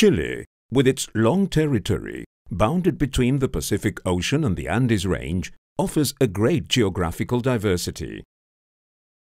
Chile, with its long territory, bounded between the Pacific Ocean and the Andes Range, offers a great geographical diversity.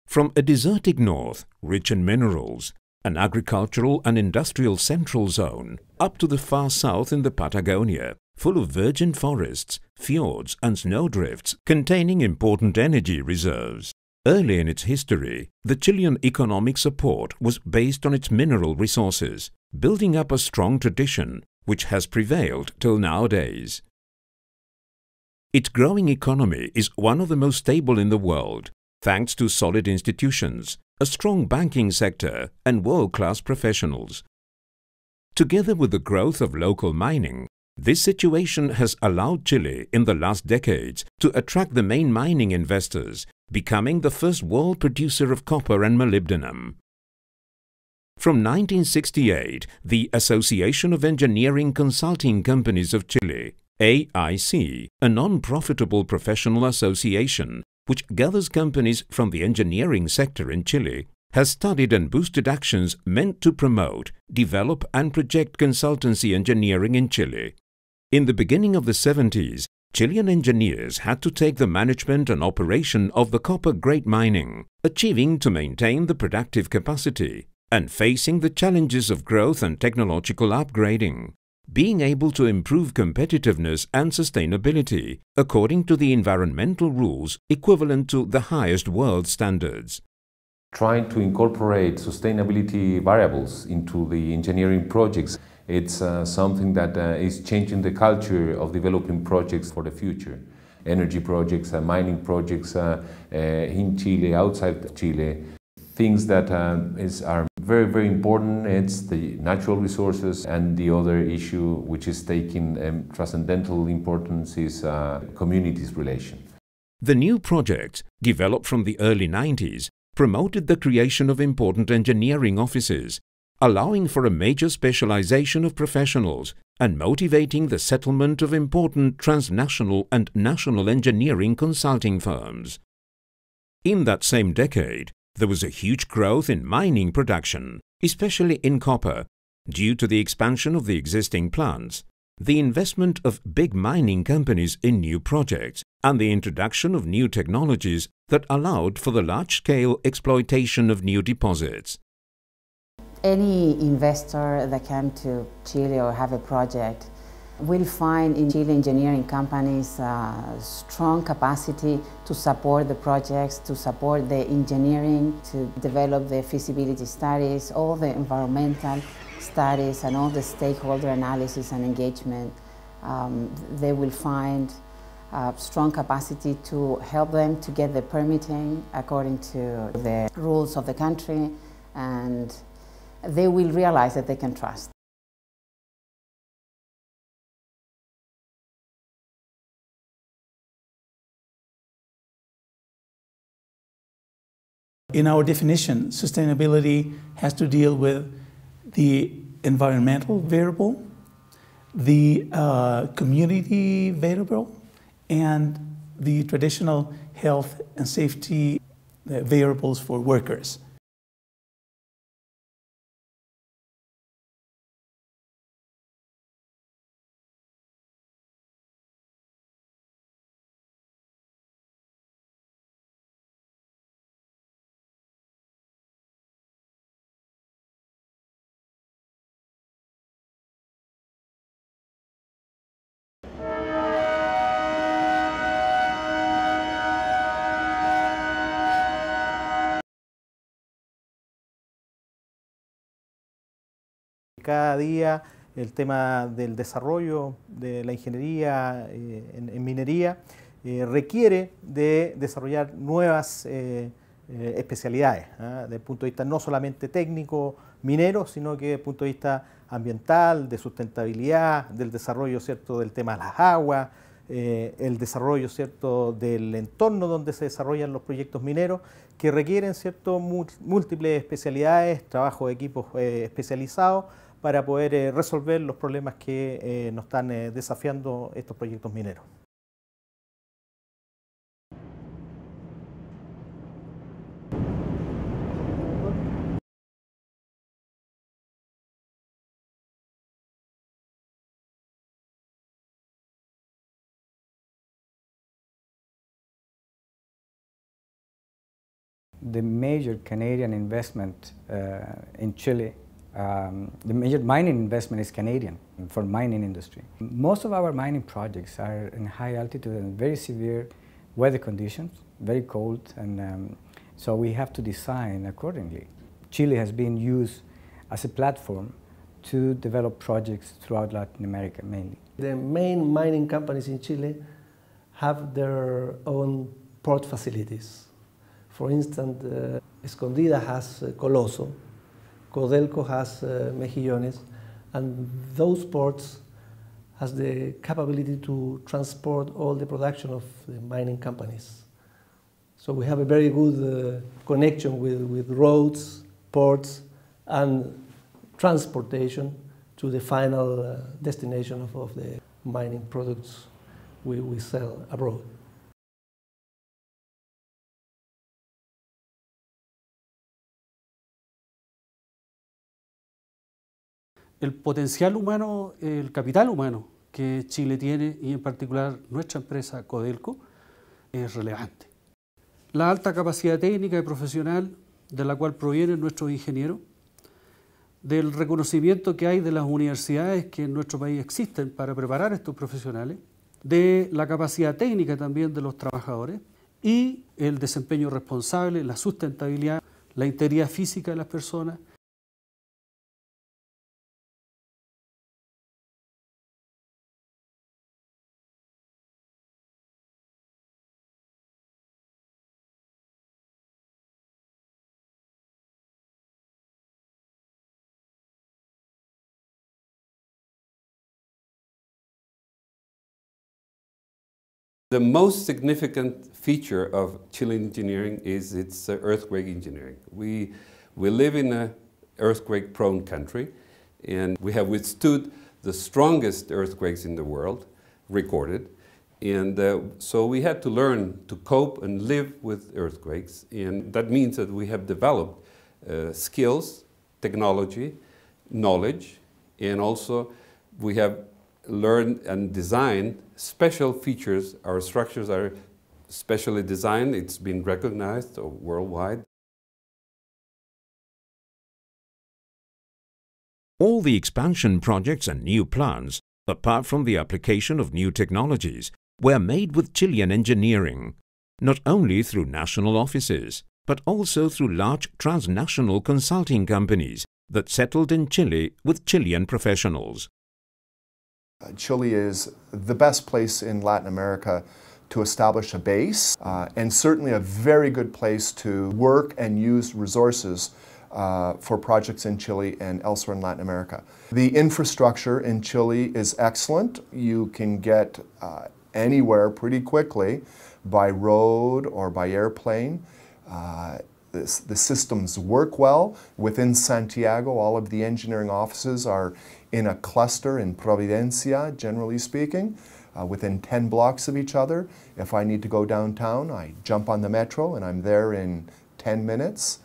From a desertic north, rich in minerals, an agricultural and industrial central zone, up to the far south in the Patagonia, full of virgin forests, fjords and snowdrifts containing important energy reserves. Early in its history, the Chilean economic support was based on its mineral resources, building up a strong tradition which has prevailed till nowadays. Its growing economy is one of the most stable in the world, thanks to solid institutions, a strong banking sector and world-class professionals. Together with the growth of local mining, this situation has allowed Chile in the last decades to attract the main mining investors, becoming the first world producer of copper and molybdenum. From 1968, the Association of Engineering Consulting Companies of Chile, AIC, a non-profitable professional association which gathers companies from the engineering sector in Chile, has studied and boosted actions meant to promote, develop and project consultancy engineering in Chile. In the beginning of the 70s, Chilean engineers had to take the management and operation of the copper-grade mining, achieving to maintain the productive capacity and facing the challenges of growth and technological upgrading, being able to improve competitiveness and sustainability according to the environmental rules equivalent to the highest world standards. Trying to incorporate sustainability variables into the engineering projects, it's something that is changing the culture of developing projects for the future. Energy projects, mining projects in Chile, outside Chile. Things that are very, very important. It's the natural resources, and the other issue which is taking transcendental importance is communities relation. The new project, developed from the early 90s, promoted the creation of important engineering offices, allowing for a major specialization of professionals and motivating the settlement of important transnational and national engineering consulting firms. In that same decade, there was a huge growth in mining production, especially in copper, due to the expansion of the existing plants, the investment of big mining companies in new projects, and the introduction of new technologies that allowed for the large-scale exploitation of new deposits. Any investor that comes to Chile or have a project will find in Chile engineering companies strong capacity to support the projects, to support the engineering, to develop the feasibility studies, all the environmental studies and all the stakeholder analysis and engagement. They will find strong capacity to help them to get the permitting according to the rules of the country, and they will realize that they can trust. In our definition, sustainability has to deal with the environmental variable, the community variable, and the traditional health and safety variables for workers. Cada día el tema del desarrollo de la ingeniería en minería requiere de desarrollar nuevas especialidades, desde el punto de vista no solamente técnico, minero, sino que desde el punto de vista ambiental, de sustentabilidad, del desarrollo, ¿cierto?, del tema de las aguas, el desarrollo, ¿cierto?, del entorno donde se desarrollan los proyectos mineros, que requieren, ¿cierto?, múltiples especialidades, trabajo de equipos especializados para poder resolver los problemas que nos están desafiando estos proyectos mineros. the major Canadian investment in Chile, the major mining investment is Canadian for mining industry. Most of our mining projects are in high altitude and very severe weather conditions, very cold, and so we have to design accordingly. Chile has been used as a platform to develop projects throughout Latin America mainly. The main mining companies in Chile have their own port facilities. For instance, Escondida has Coloso, Codelco has Mejillones, and those ports has the capability to transport all the production of the mining companies. So we have a very good connection with roads, ports, and transportation to the final destination of the mining products we sell abroad. El potencial humano, el capital humano que Chile tiene, y en particular nuestra empresa Codelco, es relevante. La alta capacidad técnica y profesional de la cual provienen nuestros ingenieros, del reconocimiento que hay de las universidades que en nuestro país existen para preparar a estos profesionales, de la capacidad técnica también de los trabajadores y el desempeño responsable, la sustentabilidad, la integridad física de las personas. The most significant feature of Chilean engineering is its earthquake engineering. We live in an earthquake-prone country, and we have withstood the strongest earthquakes in the world recorded. And so we had to learn to cope and live with earthquakes, and that means that we have developed skills, technology, knowledge, and also we have learned and designed special features. Our structures are specially designed. It's been recognized worldwide. All the expansion projects and new plants, apart from the application of new technologies, were made with Chilean engineering, not only through national offices, but also through large transnational consulting companies that settled in Chile with Chilean professionals. Chile is the best place in Latin America to establish a base, and certainly a very good place to work and use resources for projects in Chile and elsewhere in Latin America. The infrastructure in Chile is excellent. You can get anywhere pretty quickly by road or by airplane. The systems work well. Within Santiago, all of the engineering offices are in a cluster in Providencia, generally speaking, within 10 blocks of each other. If I need to go downtown, I jump on the metro and I'm there in 10 minutes.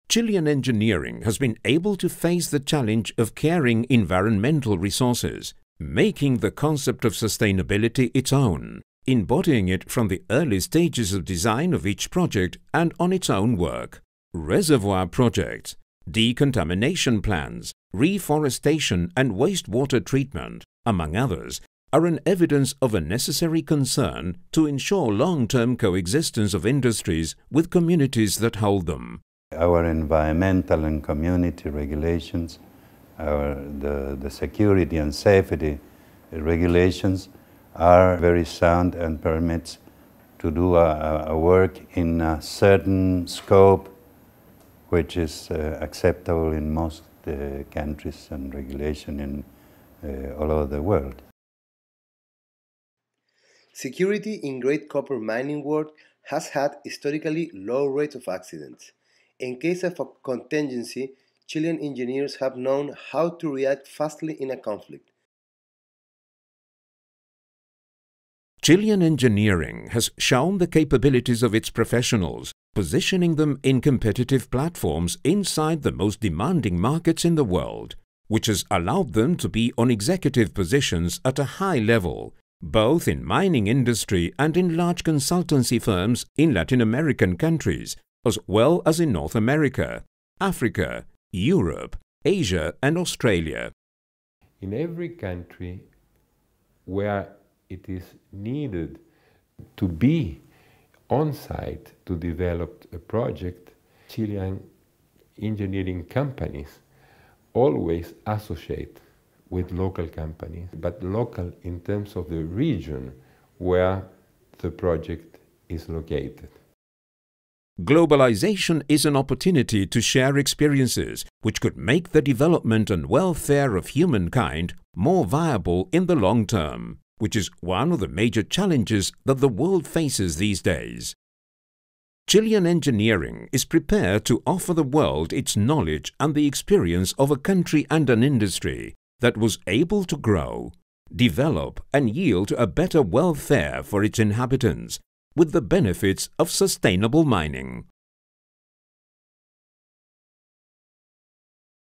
Chilean engineering has been able to face the challenge of caring environmental resources, making the concept of sustainability its own, embodying it from the early stages of design of each project and on its own work. Reservoir projects, decontamination plans, reforestation and wastewater treatment, among others, are an evidence of a necessary concern to ensure long-term coexistence of industries with communities that hold them. Our environmental and community regulations, the security and safety regulations are very sound and permits to do a work in a certain scope which is acceptable in most countries and regulation in all over the world. Security in great copper mining world has had historically low rates of accidents. In case of a contingency, Chilean engineers have known how to react fastly in a conflict. Chilean engineering has shown the capabilities of its professionals, positioning them in competitive platforms inside the most demanding markets in the world, which has allowed them to be on executive positions at a high level, both in mining industry and in large consultancy firms in Latin American countries, as well as in North America, Africa, Europe, Asia and Australia. In every country where it is needed to be on site to develop a project, Chilean engineering companies always associate with local companies, but local in terms of the region where the project is located. Globalization is an opportunity to share experiences which could make the development and welfare of humankind more viable in the long term, which is one of the major challenges that the world faces these days. Chilean engineering is prepared to offer the world its knowledge and the experience of a country and an industry that was able to grow, develop and yield a better welfare for its inhabitants with the benefits of sustainable mining.